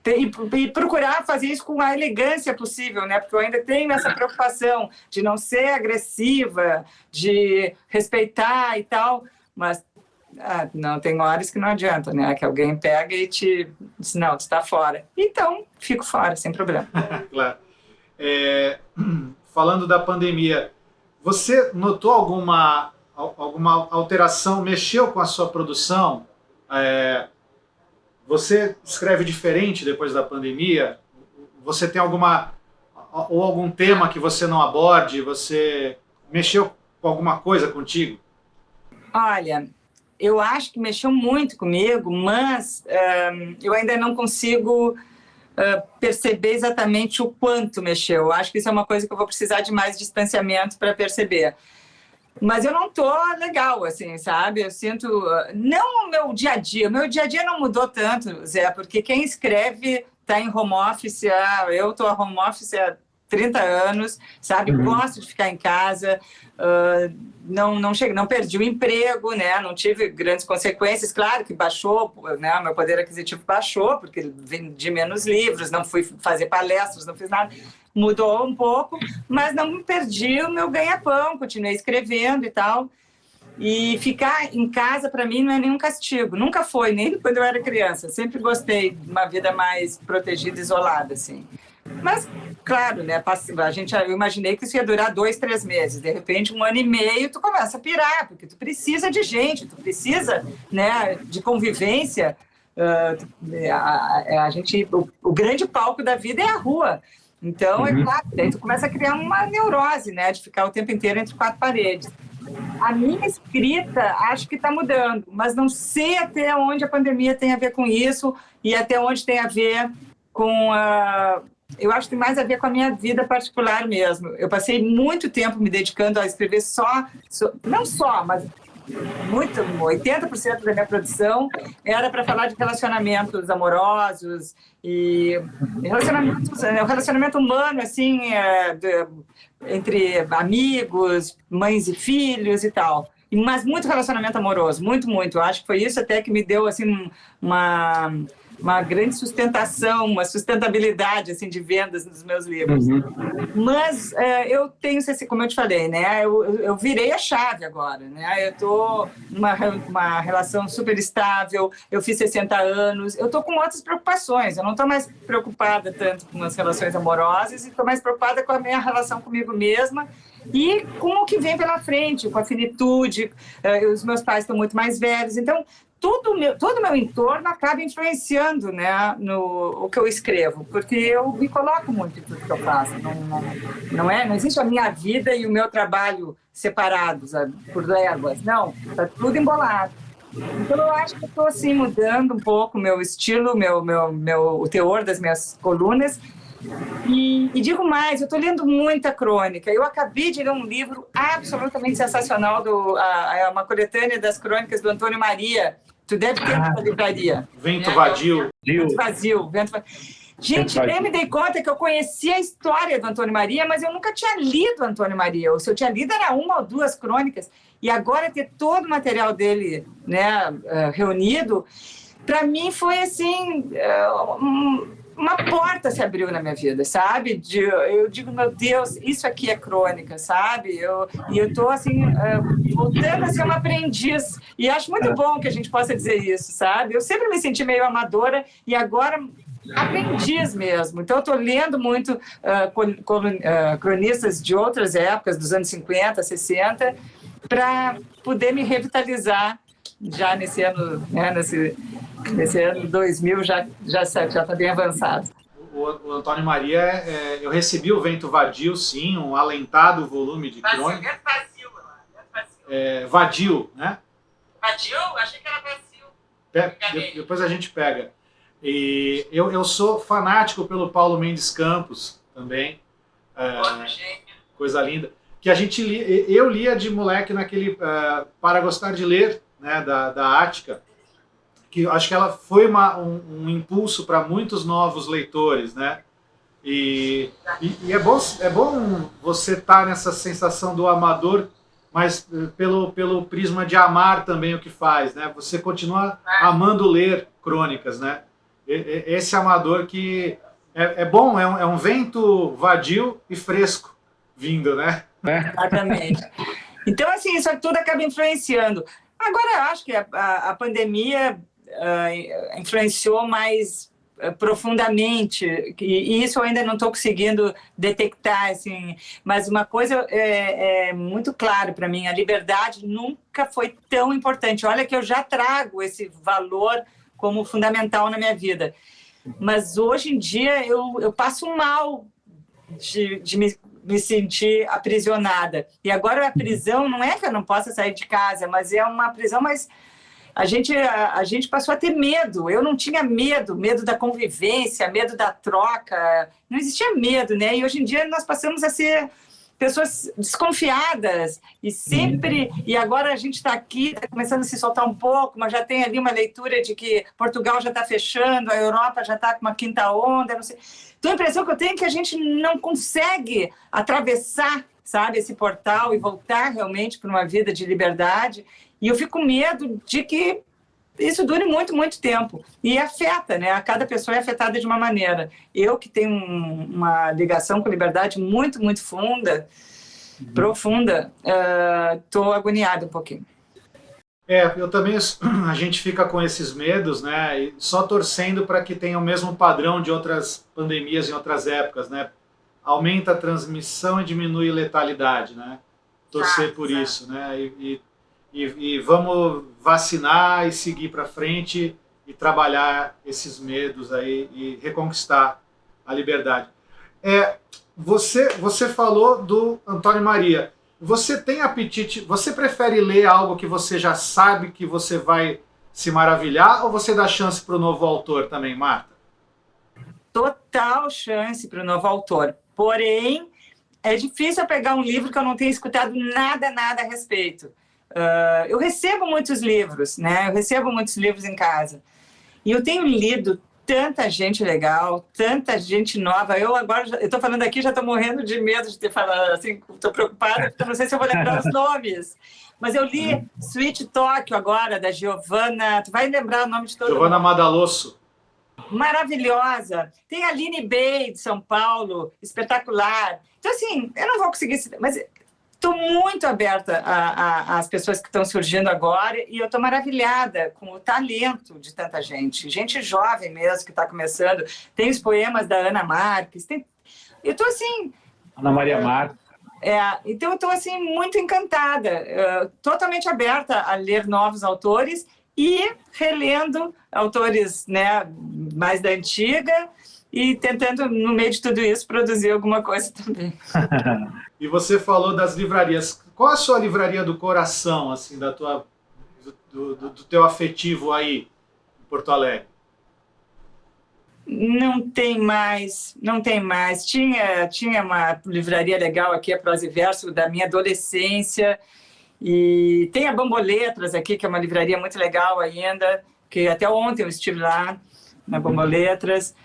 E procurar fazer isso com a elegância possível, né? Porque eu ainda tenho essa preocupação de não ser agressiva, de respeitar e tal, mas não, tem horas que não adianta, né? Que alguém pega e te diz, não, tu está fora. Então, fico fora, sem problema. Claro. Falando da pandemia, você notou alguma alteração, mexeu com a sua produção? Você escreve diferente depois da pandemia? Você tem algum tema que você não aborde? Você mexeu com alguma coisa contigo? Olha, eu acho que mexeu muito comigo, mas eu ainda não consigo perceber exatamente o quanto mexeu. Eu acho que isso é uma coisa que eu vou precisar de mais distanciamento para perceber. Mas eu não tô legal, assim, sabe? Eu sinto... Não o meu dia a dia. Meu dia a dia não mudou tanto, Zé, porque quem escreve está em home office. Eu estou home office há 30 anos, sabe? Gosto de ficar em casa. Não perdi o emprego, né? Não tive grandes consequências. Claro que baixou, né? Meu poder aquisitivo baixou, porque vendi menos livros, não fui fazer palestras, não fiz nada. Mudou um pouco, mas não perdi o meu ganha-pão, continuei escrevendo e tal. E ficar em casa, para mim, não é nenhum castigo. Nunca foi, nem quando eu era criança. Sempre gostei de uma vida mais protegida, isolada, assim. Mas, claro, né, eu imaginei que isso ia durar 2, 3 meses. De repente, 1 ano e meio, tu começa a pirar, porque tu precisa de gente, tu precisa, né, de convivência. O grande palco da vida é a rua. Então, é claro, daí tu começa a criar uma neurose, né, de ficar o tempo inteiro entre quatro paredes. A minha escrita acho que está mudando, mas não sei até onde a pandemia tem a ver com isso e até onde tem a ver com a... Eu acho que tem mais a ver com a minha vida particular mesmo. Eu passei muito tempo me dedicando a escrever não só, mas muito, 80% da minha produção era para falar de relacionamentos amorosos e relacionamentos, o relacionamento humano, assim, entre amigos, mães e filhos e tal. Mas muito relacionamento amoroso, muito, muito. Eu acho que foi isso até que me deu, assim, uma grande sustentação, uma sustentabilidade assim de vendas nos meus livros. Mas eu tenho, como eu te falei, né? Eu virei a chave agora, né? Eu estou numa relação super estável, eu fiz 60 anos, eu estou com outras preocupações, eu não estou mais preocupada tanto com as relações amorosas e estou mais preocupada com a minha relação comigo mesma e com o que vem pela frente, com a finitude. Os meus pais estão muito mais velhos, então todo o meu entorno acaba influenciando, né, o que eu escrevo, porque eu me coloco muito em tudo que eu faço. Não existe a minha vida e o meu trabalho separados, por léguas. Não, está tudo embolado. Então, eu acho que eu estou assim, mudando um pouco o meu estilo, o teor das minhas colunas. E digo mais, eu estou lendo muita crônica. Eu acabei de ler um livro absolutamente sensacional, uma coletânea das crônicas do Antônio Maria. Tu deve ter na livraria. Vento Vadio. Vento Vazio. Gente, eu me dei conta que eu conhecia a história do Antônio Maria, mas eu nunca tinha lido Antônio Maria. Ou se eu tinha lido, era uma ou duas crônicas. E agora ter todo o material dele, né, reunido, para mim foi assim... uma porta se abriu na minha vida, sabe? Eu digo, meu Deus, isso aqui é crônica, sabe? E eu estou, assim, voltando a ser uma aprendiz. E acho muito bom que a gente possa dizer isso, sabe? Eu sempre me senti meio amadora e agora aprendiz mesmo. Então, eu estou lendo muito cronistas de outras épocas, dos anos 50, 60, para poder me revitalizar já nesse ano, né, nesse ano 2000 já está bem avançado. O Antônio Maria, eu recebi o Vento Vadio, sim, um alentado volume de crônica. Vadio, né? Vadio? Achei que era vazio. Depois a gente pega. E eu sou fanático pelo Paulo Mendes Campos também. Coisa linda. Que eu lia de moleque naquele Para Gostar de Ler, né, da Ática, que acho que ela foi um impulso para muitos novos leitores, né? E é bom você estar nessa sensação do amador, mas pelo prisma de amar também o que faz, né? Você continua amando ler crônicas, né? Esse amador que é bom, é um vento vadio e fresco vindo, né? Exatamente. Então, assim, isso tudo acaba influenciando. Agora, eu acho que a pandemia influenciou mais profundamente, e isso eu ainda não estou conseguindo detectar, assim, mas uma coisa é muito claro para mim, a liberdade nunca foi tão importante. Olha que eu já trago esse valor como fundamental na minha vida, mas hoje em dia eu passo mal de me sentir aprisionada. E agora a prisão não é que eu não possa sair de casa, mas é uma prisão, mas a gente passou a ter medo. Eu não tinha medo da convivência, medo da troca, não existia medo, né? E hoje em dia nós passamos a ser pessoas desconfiadas e sempre... E agora a gente está aqui, está começando a se soltar um pouco, mas já tem ali uma leitura de que Portugal já está fechando, a Europa já está com uma quinta onda, não sei. Então a impressão que eu tenho é que a gente não consegue atravessar, sabe, esse portal e voltar realmente para uma vida de liberdade. E eu fico com medo de que isso dure muito, muito tempo. E afeta, né? Cada pessoa é afetada de uma maneira. Eu, que tenho uma ligação com a liberdade muito, muito profunda, estou agoniada um pouquinho. Eu também, a gente fica com esses medos, né? E só torcendo para que tenha o mesmo padrão de outras pandemias em outras épocas, né? Aumenta a transmissão e diminui a letalidade, né? Torcer por isso, né? E vamos vacinar e seguir para frente e trabalhar esses medos aí e reconquistar a liberdade. Você falou do Antônio Maria. Você tem apetite? Você prefere ler algo que você já sabe que você vai se maravilhar ou você dá chance para o novo autor também, Marta? Total chance para o novo autor. Porém, é difícil eu pegar um livro que eu não tenha escutado nada a respeito. Eu recebo muitos livros, né? Eu recebo muitos livros em casa. E eu tenho lido tanta gente legal, tanta gente nova. Eu estou falando aqui, já estou morrendo de medo de ter falado assim, estou preocupada, porque eu não sei se eu vou lembrar os nomes. Mas eu li Sweet Tóquio agora, da Giovanna. Tu vai lembrar o nome de todo Giovanna mundo. Madalosso. Maravilhosa. Tem a Aline Bey, de São Paulo, espetacular. Então, assim, eu não vou conseguir... Mas estou muito aberta às pessoas que estão surgindo agora e eu estou maravilhada com o talento de tanta gente. Gente jovem mesmo que está começando. Tem os poemas da Ana Marques. Eu estou, assim... Ana Maria Marques. Então, eu estou, assim, muito encantada. Totalmente aberta a ler novos autores e relendo autores, né, mais da antiga e tentando, no meio de tudo isso, produzir alguma coisa também. E você falou das livrarias. Qual a sua livraria do coração, assim, do teu afetivo aí em Porto Alegre? Não tem mais. Tinha uma livraria legal aqui, a Prosa e Verso, da minha adolescência. E tem a Bamboletras aqui, que é uma livraria muito legal ainda, que até ontem eu estive lá, na Bamboletras.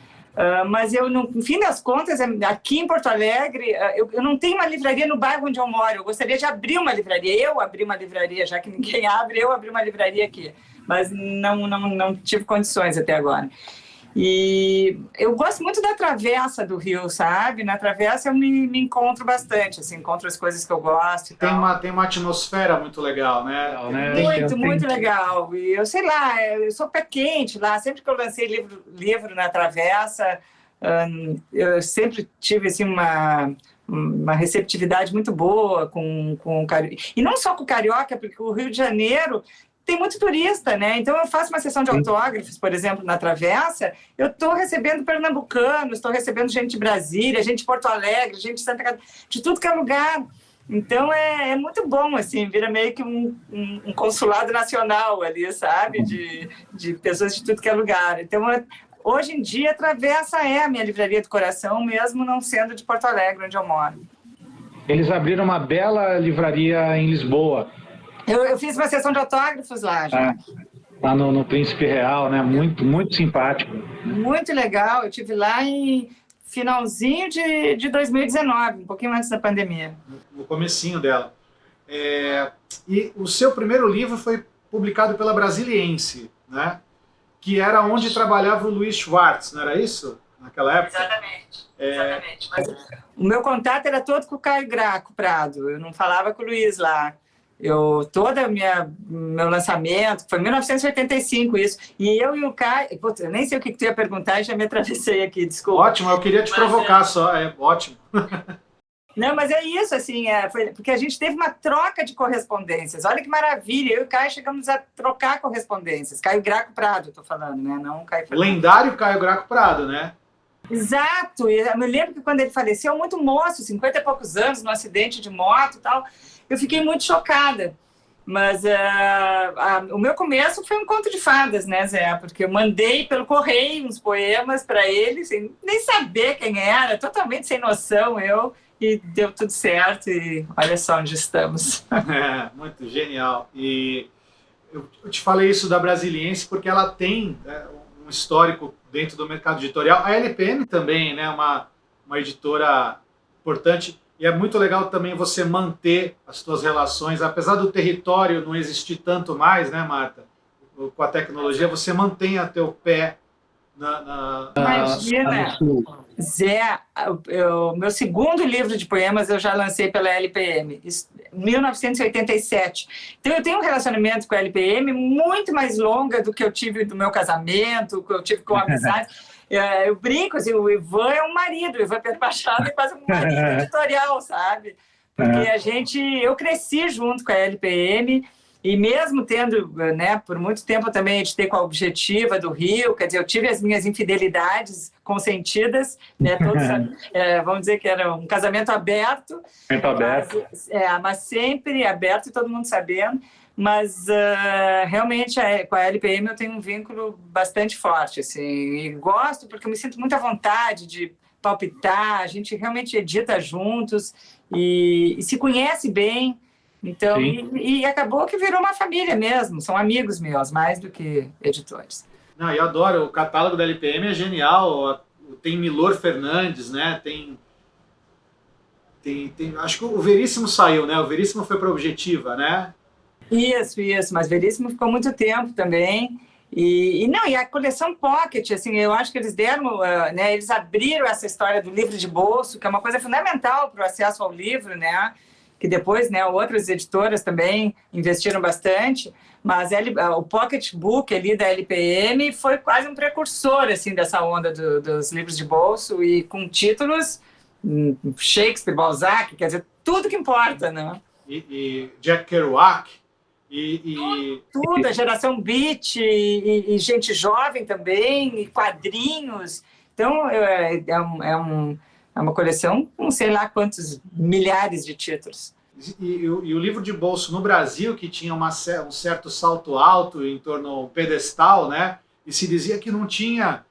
Mas eu, no fim das contas, aqui em Porto Alegre, eu não tenho uma livraria no bairro onde eu moro. Eu gostaria de abrir uma livraria. Eu abri uma livraria, já que ninguém abre, eu abri uma livraria aqui. Mas não tive condições até agora. E eu gosto muito da Travessa do Rio, sabe? Na Travessa eu me encontro bastante, assim, encontro as coisas que eu gosto e tal. Tem uma atmosfera muito legal, né? Muito legal. E eu sei lá, eu sou pé quente lá. Sempre que eu lancei livro na Travessa, eu sempre tive assim, uma receptividade muito boa com o Carioca. E não só com o Carioca, porque o Rio de Janeiro tem muito turista, né? Então eu faço uma sessão de autógrafos, por exemplo, na Travessa, eu estou recebendo pernambucanos, estou recebendo gente de Brasília, gente de Porto Alegre, gente de Santa Catarina, de tudo que é lugar. Então é muito bom, assim, vira meio que um consulado nacional ali, sabe? De pessoas de tudo que é lugar. Então, hoje em dia, a Travessa é a minha livraria do coração, mesmo não sendo de Porto Alegre, onde eu moro. Eles abriram uma bela livraria em Lisboa. Eu fiz uma sessão de autógrafos lá, já. Lá no Príncipe Real, né? Muito simpático. Muito legal. Eu estive lá em finalzinho de 2019, um pouquinho antes da pandemia. No comecinho dela. E o seu primeiro livro foi publicado pela Brasiliense, né? Que era onde trabalhava o Luiz Schwartz, não era isso? Naquela época? Exatamente. Mas o meu contato era todo com o Caio Graco Prado. Eu não falava com o Luiz lá. Todo meu lançamento, foi em 1985 isso, e eu e o Caio, putz, eu nem sei o que tu ia perguntar e já me atravessei aqui, desculpa. Ótimo, eu queria te provocar só, ótimo. Não, mas é isso, assim, porque a gente teve uma troca de correspondências, olha que maravilha, eu e o Caio chegamos a trocar correspondências, Caio Graco Prado, estou falando, né, não Caio Fernando. Lendário Caio Graco Prado, né? Exato, eu me lembro que quando ele faleceu, muito moço, 50 e poucos anos, num acidente de moto e tal, eu fiquei muito chocada, mas o meu começo foi um conto de fadas, né, Zé? Porque eu mandei pelo correio uns poemas para ele, sem nem saber quem era, totalmente sem noção e deu tudo certo e olha só onde estamos. Muito genial. E eu te falei isso da Brasiliense porque ela tem um histórico dentro do mercado editorial. A LPM também, né, uma editora importante. E é muito legal também você manter as suas relações, apesar do território não existir tanto mais, né, Marta? Com a tecnologia, você mantém a teu pé Imagina, Zé, o meu segundo livro de poemas eu já lancei pela LPM, em 1987. Então eu tenho um relacionamento com a LPM muito mais longa do que eu tive do meu casamento, que eu tive com amizade. Eu brinco, assim, o Ivan é um marido, o Ivan Pedro Machado é quase um marido editorial, sabe? Porque eu cresci junto com a LPM E mesmo tendo, né, por muito tempo eu também editei com a Objetiva do Rio, quer dizer, eu tive as minhas infidelidades consentidas, né, todos, vamos dizer que era um casamento aberto, mas sempre aberto e todo mundo sabendo, mas realmente com a LPM eu tenho um vínculo bastante forte, assim, e gosto porque eu me sinto muito à vontade de palpitar, a gente realmente edita juntos e se conhece bem. Então, e acabou que virou uma família mesmo, são amigos meus, mais do que editores. Não, eu adoro, o catálogo da LPM é genial, tem Milor Fernandes, né? Tem acho que o Veríssimo saiu, né? O Veríssimo foi para a Objetiva, né? Isso, mas Veríssimo ficou muito tempo também. E a coleção Pocket, assim, eu acho que eles deram, né? Eles abriram essa história do livro de bolso, que é uma coisa fundamental para o acesso ao livro, né? Que depois, né, outras editoras também investiram bastante, mas o Pocket Book ali da LPM foi quase um precursor, assim, dessa onda dos livros de bolso, e com títulos Shakespeare, Balzac, quer dizer, tudo que importa, né? E Jack Kerouac, Tudo, a geração Beat, e gente jovem também, e quadrinhos. Então, é uma coleção com sei lá quantos milhares de títulos. E o livro de bolso no Brasil, que tinha um certo salto alto em torno ao pedestal, né? E se dizia que não tinha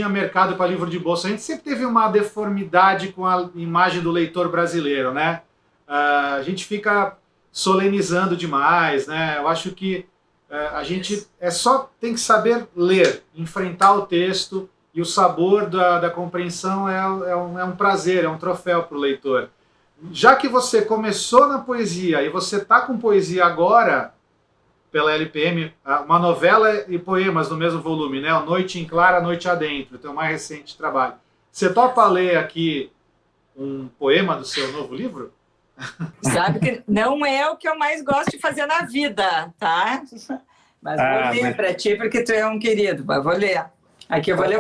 mercado para livro de bolso. A gente sempre teve uma deformidade com a imagem do leitor brasileiro, né? A gente fica solenizando demais, né? Eu acho que a gente tem que saber ler, enfrentar o texto, e o sabor da compreensão é um prazer, é um troféu para o leitor. Já que você começou na poesia e você está com poesia agora, pela LPM, uma novela e poemas no mesmo volume, né? Noite em Clara, Noite Adentro, teu mais recente trabalho. Você topa ler aqui um poema do seu novo livro? Sabe que não é o que eu mais gosto de fazer na vida, tá? Mas vou ler para ti, porque tu é um querido, mas vou ler. Aqui eu vou ler,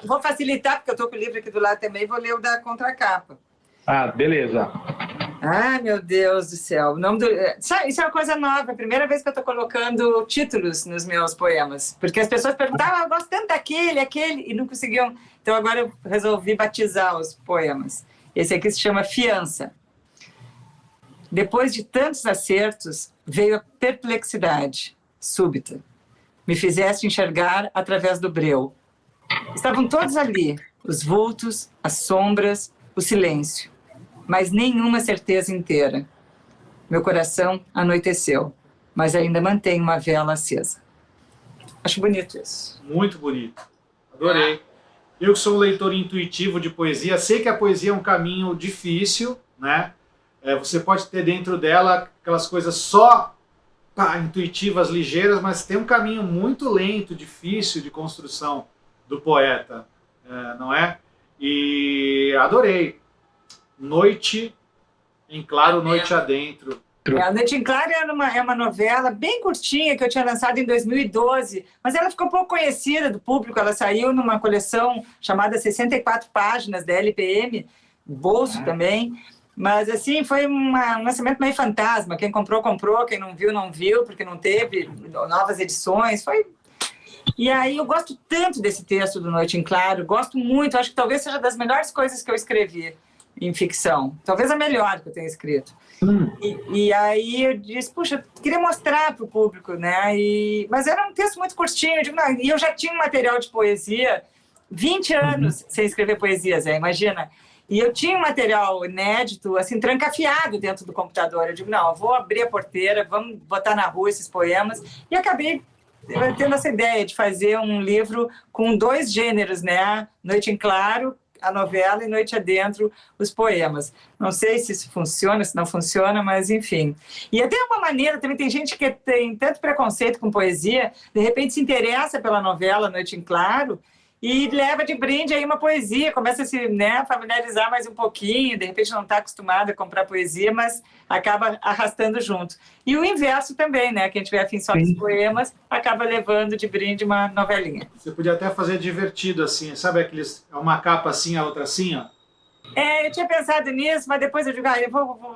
vou facilitar, porque eu estou com o livro aqui do lado também, vou ler o da contracapa. Ah, beleza. Ai, meu Deus do céu. O nome isso é uma coisa nova, é a primeira vez que eu estou colocando títulos nos meus poemas, porque as pessoas perguntavam, eu gosto tanto daquele, e não conseguiam. Então agora eu resolvi batizar os poemas. Esse aqui se chama Fiança. Depois de tantos acertos, veio a perplexidade súbita. Me fizeste enxergar através do breu. Estavam todos ali, os vultos, as sombras, o silêncio, mas nenhuma certeza inteira. Meu coração anoiteceu, mas ainda mantém uma vela acesa. Acho bonito isso. Muito bonito. Adorei. Eu que sou um leitor intuitivo de poesia, sei que a poesia é um caminho difícil, né? Você pode ter dentro dela aquelas coisas só intuitivas, ligeiras, mas tem um caminho muito lento, difícil de construção do poeta, não é? E adorei. Noite em Claro, Noite Adentro. A Noite em Claro é uma novela bem curtinha que eu tinha lançado em 2012, mas ela ficou pouco conhecida do público. Ela saiu numa coleção chamada 64 páginas da LPM, bolso também. Mas, assim, foi um lançamento meio fantasma. Quem comprou, comprou. Quem não viu, porque não teve novas edições. E aí eu gosto tanto desse texto do Noite em Claro. Gosto muito. Acho que talvez seja das melhores coisas que eu escrevi em ficção. Talvez a melhor que eu tenha escrito. E aí eu disse, puxa, queria mostrar para o público, né? Mas era um texto muito curtinho. E eu já tinha um material de poesia, 20 anos sem escrever poesia, Zé, imagina. E eu tinha um material inédito, assim, trancafiado dentro do computador. Eu digo, não, eu vou abrir a porteira, vamos botar na rua esses poemas. E acabei tendo essa ideia de fazer um livro com 2 gêneros, né? Noite em Claro, a novela, e Noite Adentro, os poemas. Não sei se isso funciona, se não funciona, mas enfim. E até uma maneira, também tem gente que tem tanto preconceito com poesia, de repente se interessa pela novela Noite em Claro, e leva de brinde aí uma poesia, começa a se, né, familiarizar mais um pouquinho, de repente não está acostumado a comprar poesia, mas acaba arrastando junto. E o inverso também, né? Quem tiver afim só dos poemas, acaba levando de brinde uma novelinha. Você podia até fazer divertido assim, sabe aqueles, uma capa assim, a outra assim, ó? Eu tinha pensado nisso, mas depois eu digo,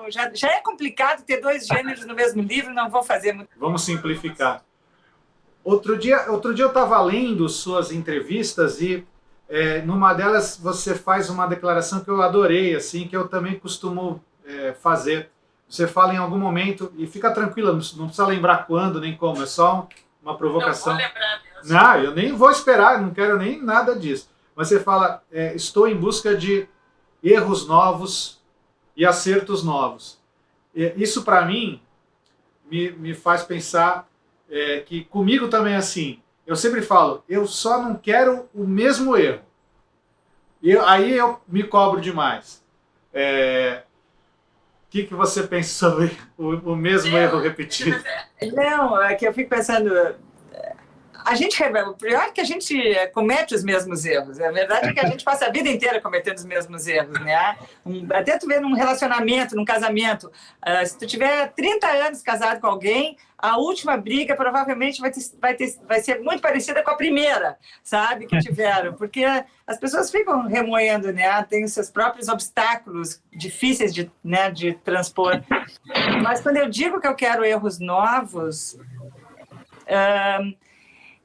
já é complicado ter 2 gêneros no mesmo livro, não vou fazer muito. Vamos simplificar. Outro dia eu estava lendo suas entrevistas e numa delas você faz uma declaração que eu adorei, assim, que eu também costumo fazer. Você fala em algum momento, e fica tranquila, não precisa lembrar quando nem como, é só uma provocação. Não vou lembrar mesmo. Não, eu nem vou esperar, não quero nem nada disso. Mas você fala, estou em busca de erros novos e acertos novos. Isso, para mim, me faz pensar que comigo também é assim. Eu sempre falo, eu só não quero o mesmo erro. Aí eu me cobro demais. O que você pensa sobre o mesmo erro repetido? Não, é que eu fico pensando... O pior é que a gente comete os mesmos erros. A verdade é que a gente passa a vida inteira cometendo os mesmos erros, né? Até tu vê num relacionamento, num casamento, se tu tiver 30 anos casado com alguém, a última briga provavelmente vai ser muito parecida com a primeira, sabe, que tiveram. Porque as pessoas ficam remoendo, né? Tem os seus próprios obstáculos difíceis de transpor. Mas quando eu digo que eu quero erros novos...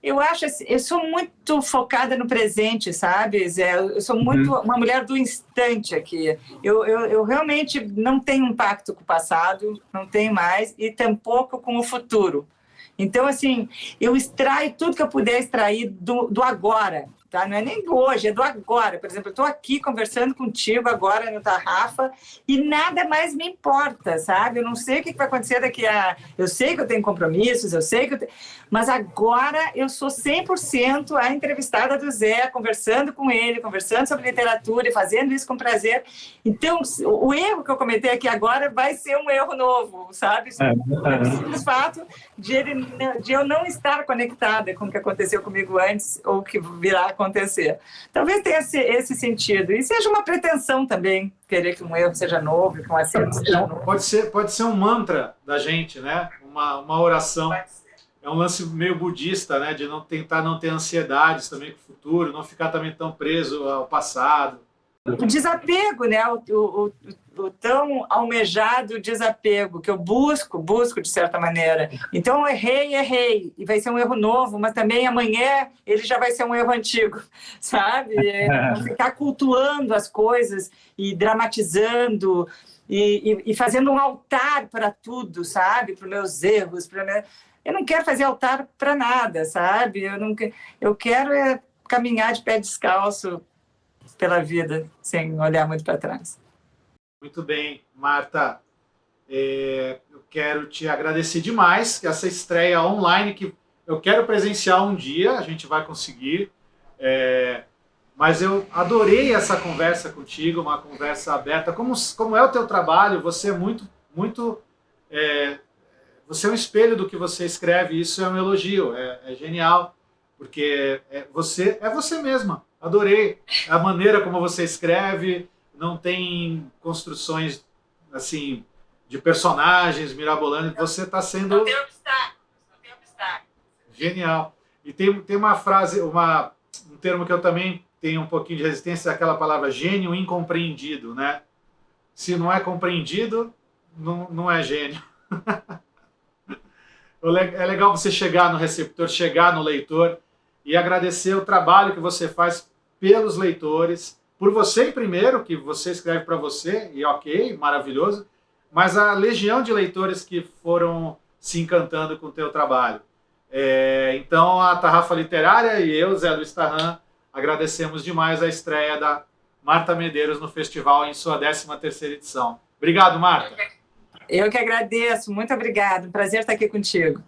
eu acho assim, eu sou muito focada no presente, sabe, Zé? Eu sou muito uma mulher do instante aqui. Eu realmente não tenho impacto com o passado, não tenho mais, e tampouco com o futuro. Então, assim, eu extraio tudo que eu puder extrair do agora, tá? Não é nem do hoje, é do agora. Por exemplo, eu estou aqui conversando contigo agora no Tarrafa e nada mais me importa, sabe? Eu não sei o que vai acontecer daqui a... Eu sei que eu tenho compromissos, eu sei que eu tenho... Mas agora eu sou 100% a entrevistada do Zé, conversando com ele, conversando sobre literatura e fazendo isso com prazer. Então, o erro que eu comentei aqui agora vai ser um erro novo, sabe? O fato de eu não estar conectada com o que aconteceu comigo antes ou o que virá a acontecer. Talvez tenha esse sentido. E seja uma pretensão também, querer que um erro seja novo, que um acerto seja novo. Pode ser um mantra da gente, né? Uma oração. É um lance meio budista, né? De tentar não ter ansiedades também com o futuro, não ficar também tão preso ao passado. O desapego, né? O tão almejado desapego que eu busco de certa maneira. Então, eu errei, e vai ser um erro novo, mas também amanhã ele já vai ser um erro antigo, sabe? Ficar cultuando as coisas e dramatizando e fazendo um altar para tudo, sabe? Para os meus erros, Eu não quero fazer altar para nada, sabe? Eu quero caminhar de pé descalço pela vida, sem olhar muito para trás. Muito bem, Marta. Eu quero te agradecer demais que essa estreia online, que eu quero presenciar um dia, a gente vai conseguir. Mas eu adorei essa conversa contigo, uma conversa aberta. Como é o teu trabalho? Você é muito você é um espelho do que você escreve, isso é um elogio, é genial, porque você é você mesma. Adorei a maneira como você escreve, não tem construções assim de personagens mirabolantes, você está sendo... Não tem obstáculos. Genial. E tem uma frase, um termo que eu também tenho um pouquinho de resistência, é aquela palavra gênio incompreendido, né? Se não é compreendido, não é gênio. É legal você chegar no receptor, chegar no leitor e agradecer o trabalho que você faz pelos leitores, por você primeiro, que você escreve para você, e ok, maravilhoso, mas a legião de leitores que foram se encantando com o teu trabalho. Então, a Tarrafa Literária e eu, Zé Luiz Tarran, agradecemos demais a estreia da Marta Medeiros no festival em sua 13ª edição. Obrigado, Marta. Eu que agradeço, muito obrigada. Um prazer estar aqui contigo.